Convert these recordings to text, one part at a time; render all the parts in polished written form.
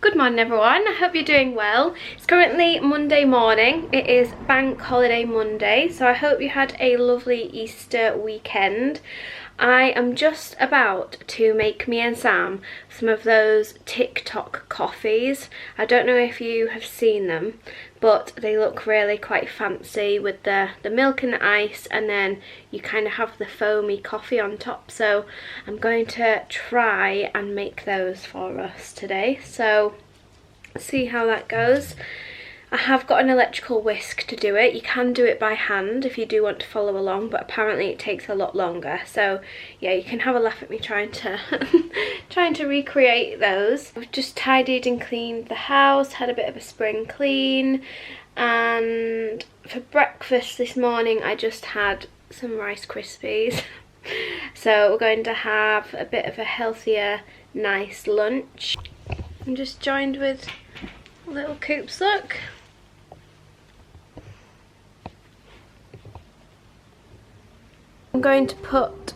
Good morning everyone, I hope you're doing well. It's currently Monday morning, it is Bank Holiday Monday, so I hope you had a lovely Easter weekend. I am just about to make me and Sam some of those TikTok coffees. I don't know if you have seen them, but they look really quite fancy with the milk and the ice, and then you kind of have the foamy coffee on top. So I'm going to try and make those for us today. So see how that goes. I have got an electrical whisk to do it. You can do it by hand if you do want to follow along, but apparently it takes a lot longer. So yeah, you can have a laugh at me trying to trying to recreate those. I've just tidied and cleaned the house, had a bit of a spring clean, and for breakfast this morning I just had some Rice Krispies. So we're going to have a bit of a healthier, nice lunch. I'm just joined with little Coops, look. I'm going to put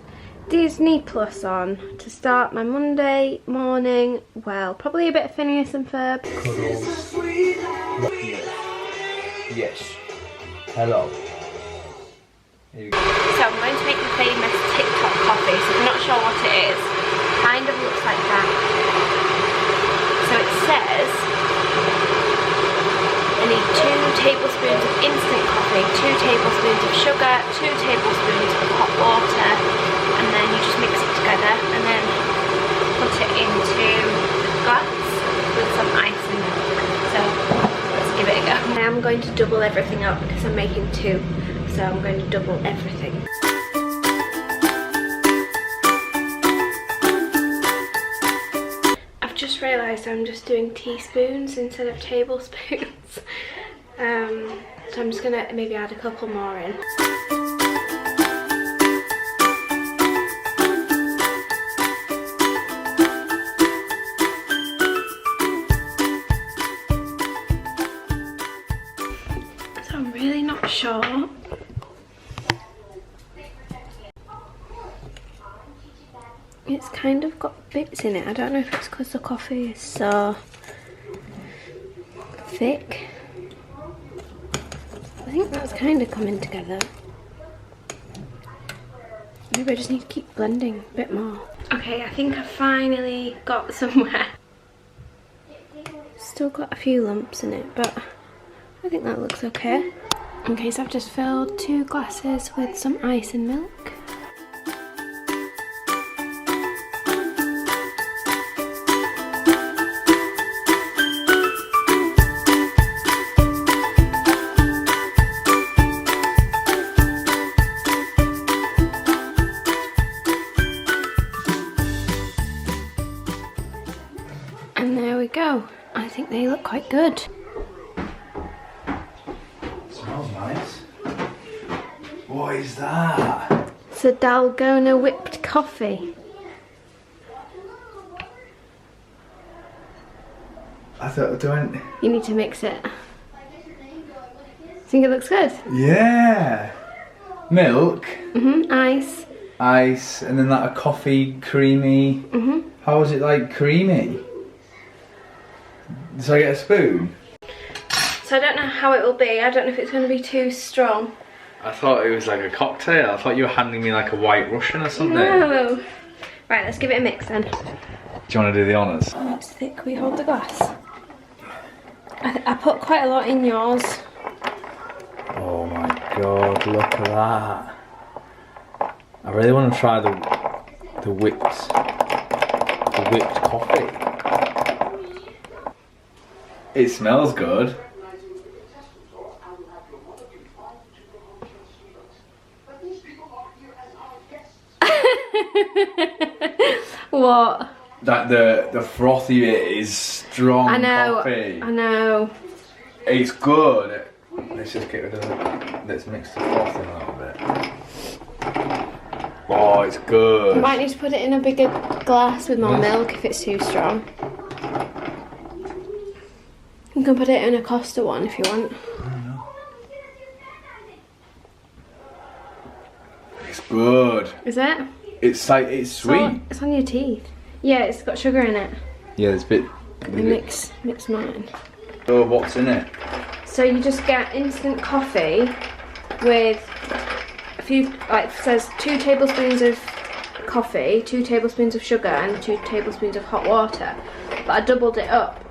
Disney Plus on to start my Monday morning. Well, probably a bit of Phineas and Ferb. Cuddles. Yes. Hello. Here you go. So I'm going to make the famous TikTok coffee. So if you're not sure what it is, kind of looks like that. So it says I need 2 tablespoons of instant coffee, 2 tablespoons of sugar, 2 tablespoons of hot water, and then you just mix it together and then put it into a glass with some ice and milk. So let's give it a go. I am going to double everything up because I'm making 2, so I'm going to double everything. Just realised I'm just doing teaspoons instead of tablespoons. So I'm just gonna maybe add a couple more in. So I'm really not sure. It's kind of got bits in it. I don't know if it's because the coffee is so thick. I think that's kind of coming together. Maybe I just need to keep blending a bit more. Okay, I think I finally got somewhere. Still got a few lumps in it, but I think that looks okay. Okay, so I've just filled 2 glasses with some ice and milk. And there we go. I think they look quite good. Smells nice. What is that? It's a Dalgona whipped coffee. I thought, You need to mix it. Think it looks good? Yeah. Milk. Ice. Ice, and then like a coffee creamy. How is it like creamy? So I get a spoon? So I don't know how it will be. I don't know if it's going to be too strong. I thought it was like a cocktail. I thought you were handing me like a White Russian or something. No. Right, let's give it a mix then. Do you want to do the honours? Oh, it's thick. Will you hold the glass? I put quite a lot in yours. Oh my god, look at that. I really want to try the whipped coffee. It smells good. What? Like the frothy bit is strong coffee. I know. It's good. Let's just get rid of it. Let's mix the froth in a little bit. Oh, it's good. You might need to put it in a bigger glass with more milk if it's too strong. You can put it in a Costa one if you want. It's good. Is it? It's like, it's sweet. It's on your teeth. Yeah, it's got sugar in it. Yeah, there's a bit Let me mix mine. So what's in it? So you just get instant coffee with a few, like it says 2 tablespoons of coffee, 2 tablespoons of sugar and 2 tablespoons of hot water. But I doubled it up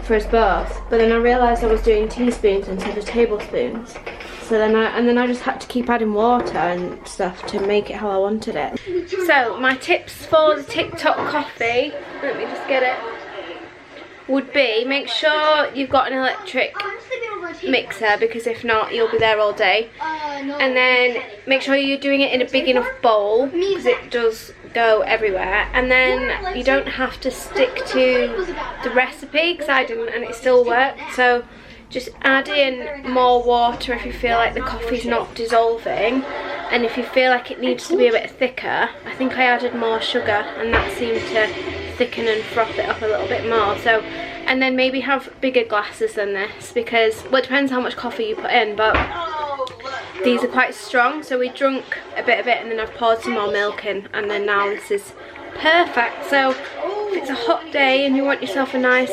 for us both. But then I realised I was doing teaspoons instead of tablespoons. So then I just had to keep adding water and stuff to make it how I wanted it. So my tips for the TikTok coffee, let me just get it, would be make sure you've got an electric mixer, because if not you'll be there all day. And then make sure you're doing it in a big enough bowl, because it does go everywhere. And then you don't have to stick to the recipe, because I didn't and it still worked. So just add in more water if you feel like the coffee's not dissolving, and if you feel like it needs to be a bit thicker. I think I added more sugar and that seemed to thicken and froth it up a little bit more. So, and then maybe have bigger glasses than this, because, well, it depends how much coffee you put in, but these are quite strong. So we drunk a bit of it and then I've poured some more milk in, and then now this is perfect. So if it's a hot day and you want yourself a nice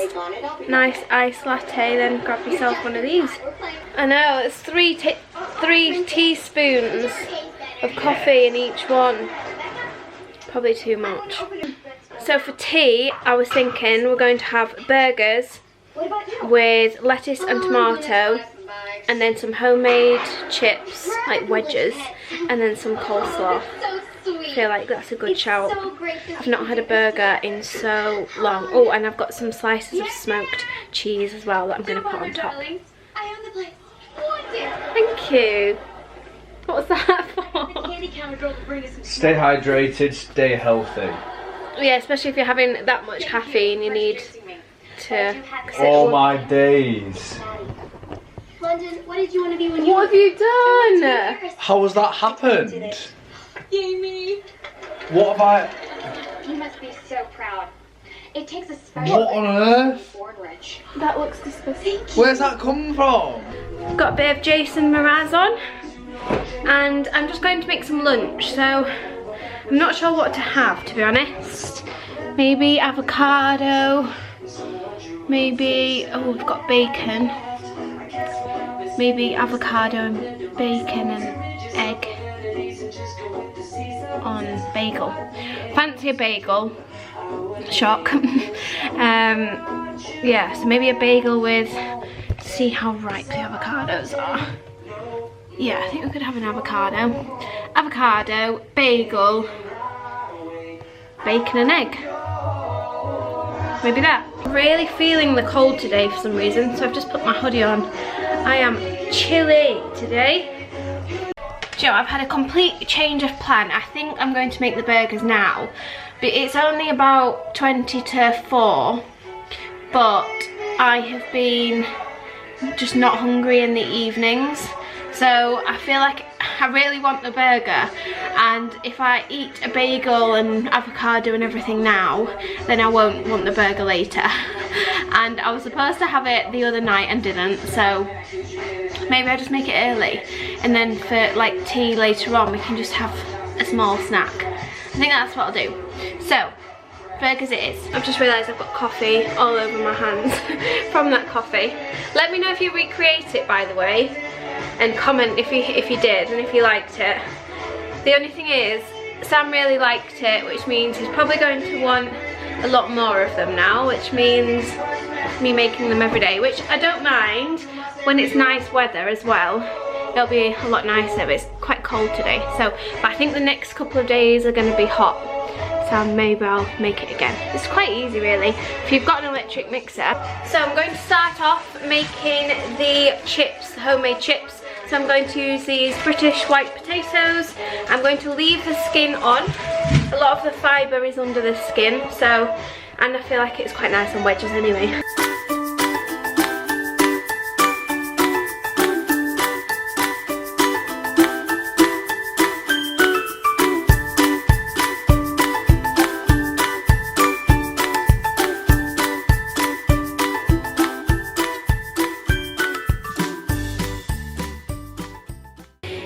iced latte, then grab yourself one of these. I know, it's 3 teaspoons of coffee in each one. Probably too much. So for tea, I was thinking we're going to have burgers with lettuce and tomato, and then some homemade chips, like wedges, and then some coleslaw. I feel like that's a good shout. I've not had a burger in so long. Oh, and I've got some slices of smoked cheese as well that I'm going to put on top. Thank you. What was that for? Stay hydrated, stay healthy. Yeah, especially if you're having that much caffeine, you need to... All my days. London, what did you want to be when you... What have you done? How has that happened? Jamie. What have I... You must be so proud. It takes a special... What on earth? That looks disgusting. Where's that come from? Got a bit of Jason Mraz on, and I'm just going to make some lunch, so I'm not sure what to have, to be honest. Maybe avocado, maybe, oh, we've got bacon. Maybe avocado and bacon and egg on bagel. Fancy a bagel. Shock. Yeah, so maybe a bagel with, see how ripe the avocados are. Yeah, I think we could have an avocado. Avocado, bagel, bacon and egg. Maybe that. I'm really feeling the cold today for some reason, so I've just put my hoodie on. I am chilly today. Joe, I've had a complete change of plan. I think I'm going to make the burgers now, but it's only about 20 to 4, but I have been just not hungry in the evenings, so I feel like I really want the burger, and if I eat a bagel and avocado and everything now, then I won't want the burger later. And I was supposed to have it the other night and didn't, so maybe I just make it early, and then for like tea later on we can just have a small snack. I think that's what I'll do. So burgers it is. I've just realised I've got coffee all over my hands from that coffee. Let me know if you recreate it, by the way, and comment if you did and if you liked it. The only thing is, Sam really liked it, which means he's probably going to want a lot more of them now, which means me making them every day, which I don't mind when it's nice weather as well. It'll be a lot nicer, but it's quite cold today. So, but I think the next couple of days are going to be hot, so maybe I'll make it again. It's quite easy really, if you've got an electric mixer. So I'm going to start off making the chips, the homemade chips. So I'm going to use these British white potatoes. I'm going to leave the skin on. A lot of the fibre is under the skin, so, and I feel like it's quite nice on wedges anyway.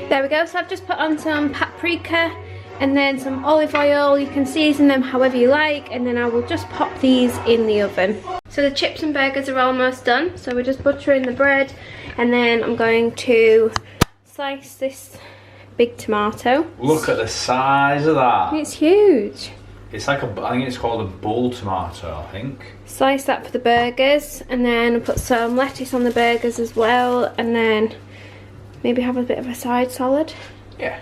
There we go, so I've just put on some paprika and then some olive oil. You can season them however you like, and then I will just pop these in the oven. So the chips and burgers are almost done, so we're just buttering the bread, and then I'm going to slice this big tomato. Look at the size of that. It's huge. It's like I think it's called a bull tomato, I think. Slice that for the burgers, and then put some lettuce on the burgers as well, and then maybe have a bit of a side salad. Yeah.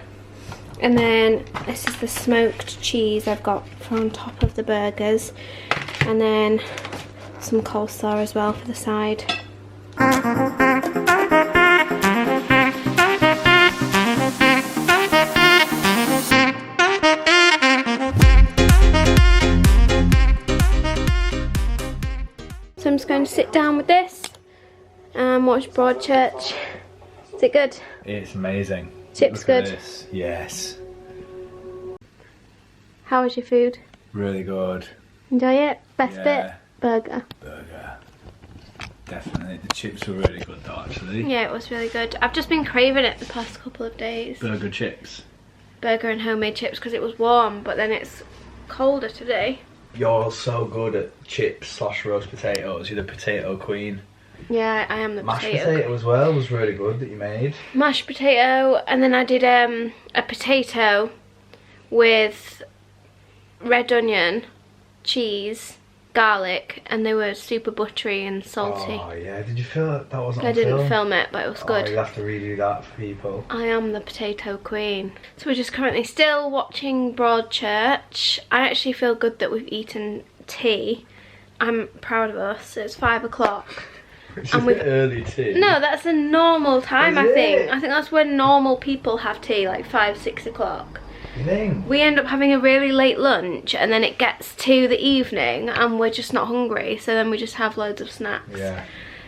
And then this is the smoked cheese I've got on top of the burgers, and then some coleslaw as well for the side. So I'm just going to sit down with this and watch Broadchurch. Is it good? It's amazing. Chips Look at good? this. Yes. How was your food? Really good. Enjoy it? Best Yeah. bit? Burger. Burger. Definitely. The chips were really good though, actually. Yeah, it was really good. I've just been craving it the past couple of days. Burger chips. Burger and homemade chips because it was warm, but then it's colder today. You're so good at chips / roast potatoes. You're the potato queen. Yeah, I am the Mashed potato. potato as well was really good that you made. Mashed potato, and then I did a potato with red onion, cheese, garlic, and they were super buttery and salty. Oh yeah, did you feel that wasn't I on didn't film? film it, but it was Oh, good. you'll have to redo that for people. I am the potato queen. So we're just currently still watching Broadchurch. I actually feel good that we've eaten tea. I'm proud of us. It's 5 o'clock. It's And a we've- bit early tea. No, that's a normal time, Is I think. it? I think that's when normal people have tea, like 5, 6 o'clock. You think? We end up having a really late lunch, and then it gets to the evening and we're just not hungry, so then we just have loads of snacks. Yeah.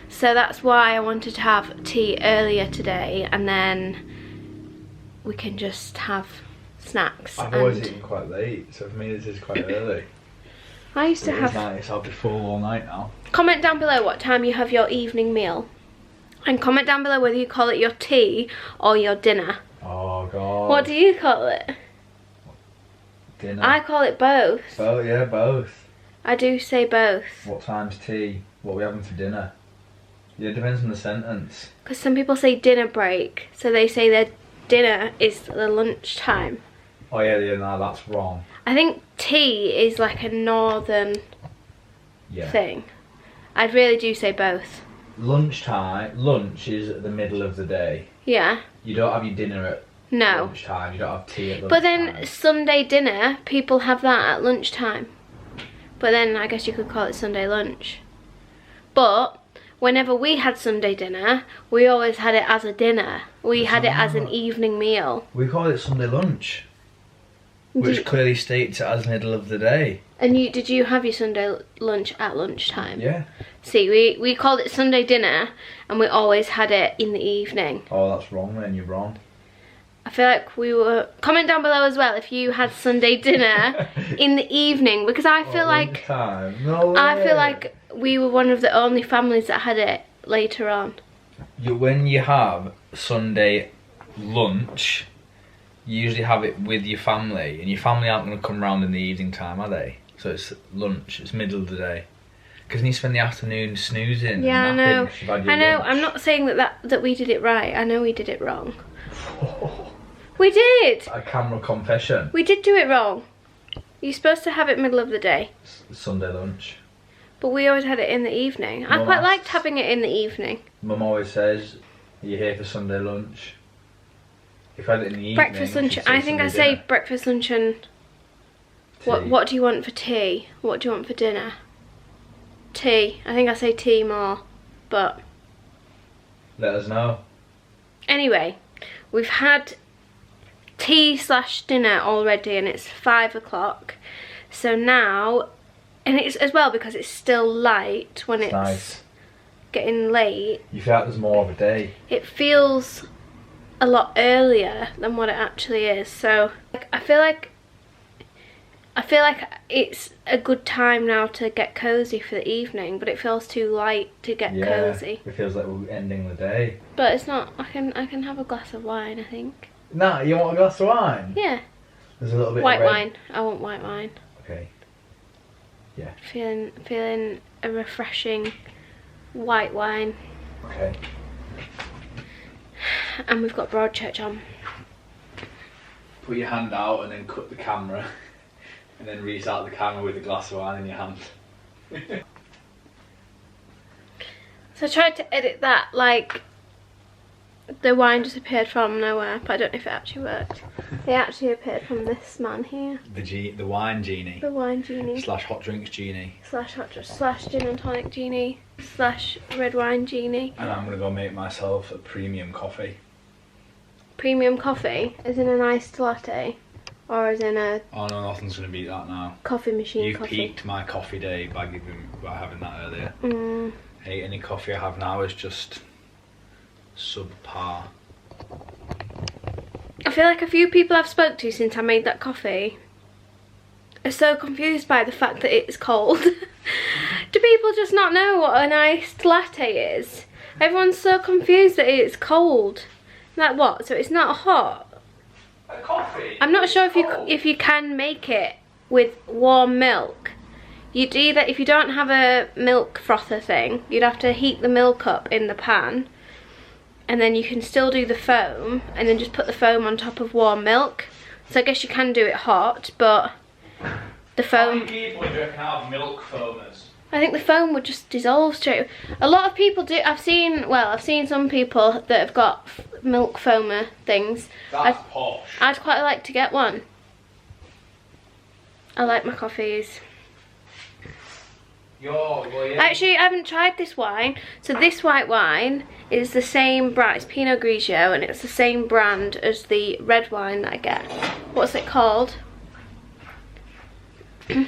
So that's why I wanted to have tea earlier today, and then we can just have snacks. I've always and eaten quite late, so for me this is quite early. I used to It is have... nice, I'll be full all night now. Comment down below what time you have your evening meal. And comment down below whether you call it your tea or your dinner. Oh god. What do you call it? Dinner. I call it both. Oh yeah, both. I do say both. What time's tea? What are we having for dinner? Yeah, it depends on the sentence. Because some people say dinner break, so they say their dinner is the lunch time. Oh yeah, no, that's wrong. I think tea is like a northern Yeah. thing. I really do say both. Lunchtime, lunch is at the middle of the day. Yeah. You don't have your dinner at No. lunchtime, you don't have tea at lunchtime. But then Sunday dinner, people have that at lunchtime. But then I guess you could call it Sunday lunch. But whenever we had Sunday dinner, we always had it as a dinner. We had it as an evening meal. We call it Sunday lunch, Do which you- clearly states it as middle of the day. And did you have your Sunday lunch at lunchtime? Yeah. See, we called it Sunday dinner, and we always had it in the evening. Oh, that's wrong then, you're wrong. I feel like we were... Comment down below as well if you had Sunday dinner in the evening, because I feel like... Lunchtime. No way. I feel like we were one of the only families that had it later on. When you have Sunday lunch, you usually have it with your family, and your family aren't going to come round in the evening time, are they? So it's lunch, it's middle of the day. Because then you spend the afternoon snoozing Yeah, I and know. napping 'cause you've had your I know. lunch. I'm not saying that we did it right. I know we did it wrong. We did. A camera confession. We did do it wrong. You're supposed to have it middle of the day. Sunday lunch. But we always had it in the evening. I Mum quite asks- liked having it in the evening. Mum always says, "Are you here for Sunday lunch?" If I had it in the evening, Breakfast, lunch. she'd say I think I Sunday say dinner. breakfast, lunch, and Tea. what do you want for tea? What do you want for dinner? Tea. I think I say tea more. But Let us know. anyway, we've had tea/dinner already, and it's 5 o'clock. So now, and it's as well because it's still light when it's Nice. getting late. You feel like there's more of a day. It feels a lot earlier than what it actually is. So I feel like it's a good time now to get cozy for the evening, but it feels too light to get Yeah. cozy. It feels like we're ending the day. But it's not. I can have a glass of wine, I think. Nah, you want a glass of wine? Yeah. There's a little bit White of red. wine. I want white wine. Okay. Yeah. Feeling a refreshing white wine. Okay. And we've got Broadchurch on. Put your hand out and then cut the camera. And then reach out the camera with a glass of wine in your hand. So I tried to edit that like the wine just appeared from nowhere, but I don't know if it actually worked. It actually appeared from this man here. The wine genie. The wine genie. Slash hot drinks genie. Slash gin and tonic genie. Slash red wine genie. And I'm gonna go make myself a premium coffee. Premium coffee, as in an iced latte, or as in a Oh no, nothing's gonna beat that now. coffee machine You've coffee. peaked my coffee day by having that earlier. Mm. Hey, any coffee I have now is just subpar. I feel like a few people I've spoke to since I made that coffee are so confused by the fact that it's cold. Do people just not know what an iced latte is? Everyone's so confused that it's cold. Like what? So it's not hot? A coffee? I'm not sure if you can make it with warm milk. You'd either, if you don't have a milk frother thing, you'd have to heat the milk up in the pan, and then you can still do the foam, and then just put the foam on top of warm milk. So I guess you can do it hot, but the How foam, many people do you reckon have milk foamers? I think the foam would just dissolve straight. A lot of people do. I've seen some people that have got milk foamer things. That's posh. I'd quite like to get one. I like my coffees. Actually, I haven't tried this wine. So this white wine is the same brand. It's Pinot Grigio, and it's the same brand as the red wine that I get. What's it called? I'm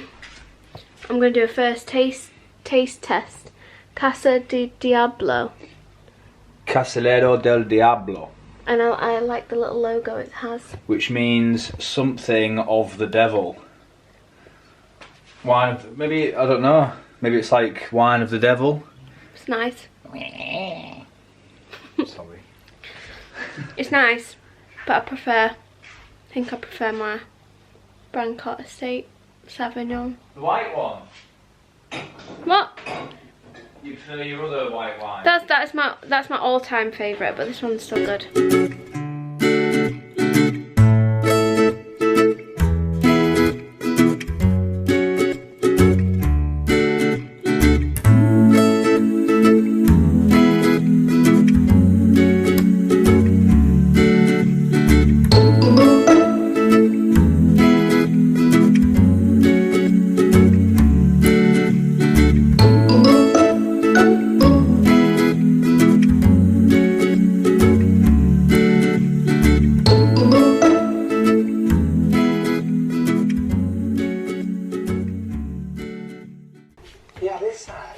going to do a first taste test. Casa di Diablo. Castellero del Diablo. And I like the little logo it has. Which means something of the devil. Wine of, maybe, I don't know. Maybe it's like wine of the devil. It's nice. Sorry. It's nice, but I think I prefer my Brancott Estate Sauvignon. The white one? What? You prefer your other white wine? That's my all-time favourite, but this one's still good. Yeah, this side.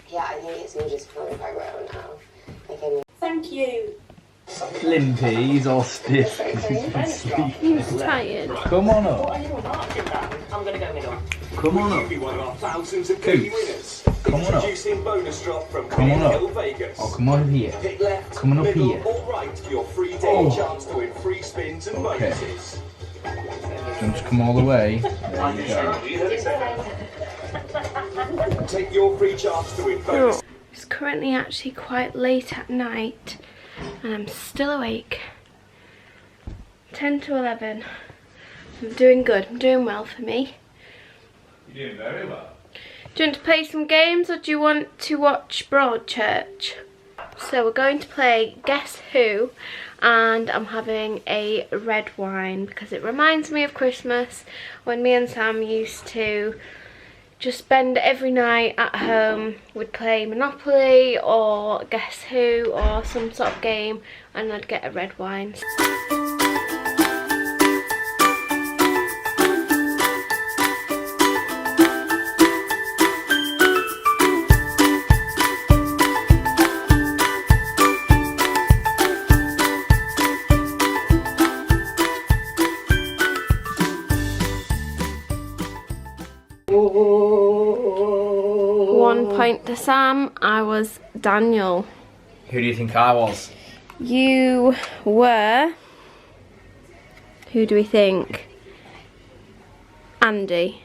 Yeah, I think it's all just coming quite well now. Thank you. Limpy, he's all stiff. He's tired. Come on up. I'm gonna go middle. Come on up. Be one of our thousands of daily winners. Come on up. Introducing bonus drop from Come on up. Hill Vegas. Oh, come on here. Pick left, Come on up middle, here. or right for your free daily Oh. chance to win free spins and Okay. bonuses. Just come all the way. There you go. Take your free chance to win bonuses. It's currently actually quite late at night, and I'm still awake. 10 to 11. I'm doing good. I'm doing well for me. You're doing very well. Do you want to play some games, or do you want to watch Broadchurch? So we're going to play Guess Who, and I'm having a red wine because it reminds me of Christmas when me and Sam used to just spend every night at home. We'd play Monopoly or Guess Who or some sort of game, and I'd get a red wine. One point to Sam. I was Daniel. Who do you think I was? You were... Who do we think? Andy.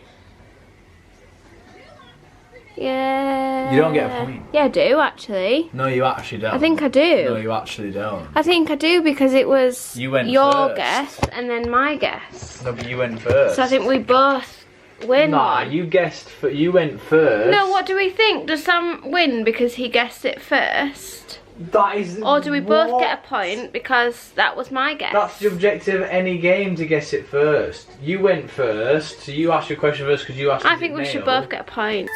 Yeah. You don't get a point. Yeah, I do actually. No, you actually don't. I think I do. No, you actually don't. I think I do because it was You went your first. guess and then my guess. No, but you went first. So I think we both win Nah, one. you guessed. You went first. No, what do we think? Does Sam win because he guessed it first? That is. Or do we both what? get a point because that was my guess? That's the objective of any game, to guess it first. You went first, so you asked your question first because you asked. I think we should both get a point.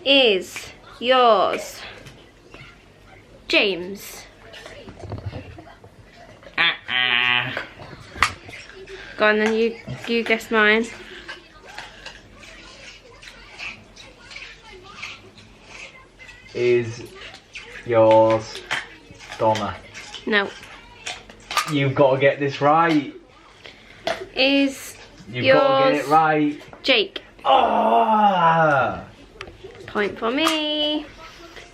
Is yours James? Go on then, you guess mine. Is yours Donna? No. You've got to get this right. Is You've yours got to get it right. Jake? Ah! Point for me.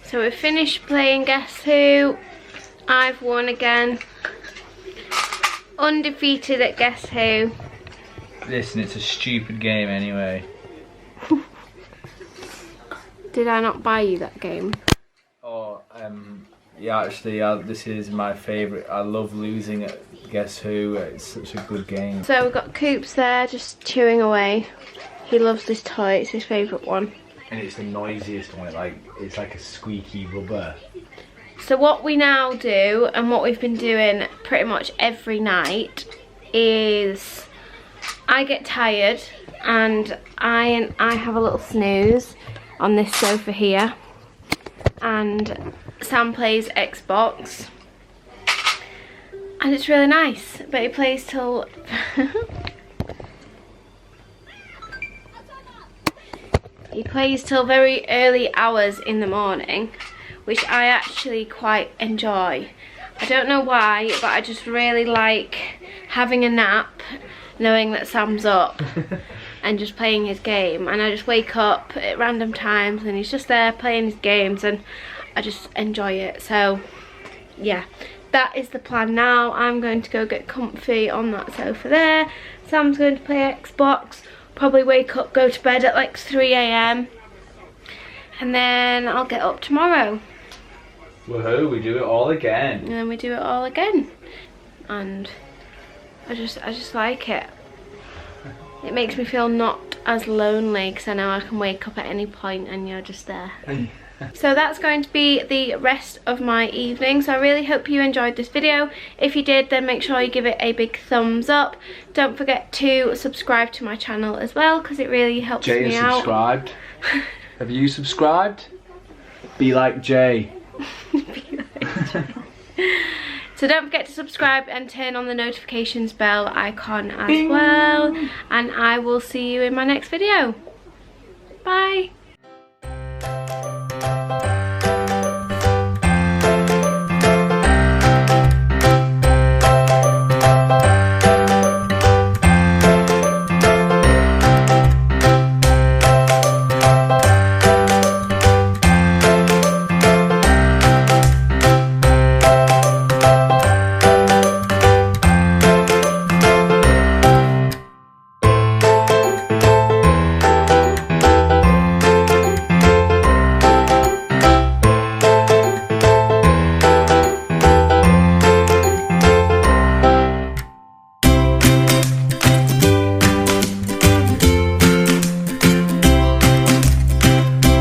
So we've finished playing Guess Who. I've won again. Undefeated at Guess Who. Listen, it's a stupid game anyway. Did I not buy you that game? Oh, yeah, actually, this is my favourite. I love losing at Guess Who. It's such a good game. So we've got Coops there just chewing away. He loves this toy, it's his favourite one. And it's the noisiest one, it's like a squeaky rubber. So what we now do, and what we've been doing pretty much every night, is I get tired and I have a little snooze on this sofa here, and Sam plays Xbox, and it's really nice, but he plays till he plays till very early hours in the morning, which I actually quite enjoy. I don't know why, but I just really like having a nap, knowing that Sam's up and just playing his game, and I just wake up at random times and he's just there playing his games, and I just enjoy it. So yeah, that is the plan now. I'm going to go get comfy on that sofa there. Sam's going to play Xbox, probably wake up, go to bed at like 3 AM, and then I'll get up tomorrow. Woohoo, we do it all again. And then we do it all again. And I just like it. It makes me feel not as lonely because I know I can wake up at any point and you're just there. So that's going to be the rest of my evening. So I really hope you enjoyed this video. If you did, then make sure you give it a big thumbs up. Don't forget to subscribe to my channel as well, because it really helps me out. Subscribed. Have you subscribed? Be like Jay. So don't forget to subscribe and turn on the notifications bell icon as well. And I will see you in my next video. Bye.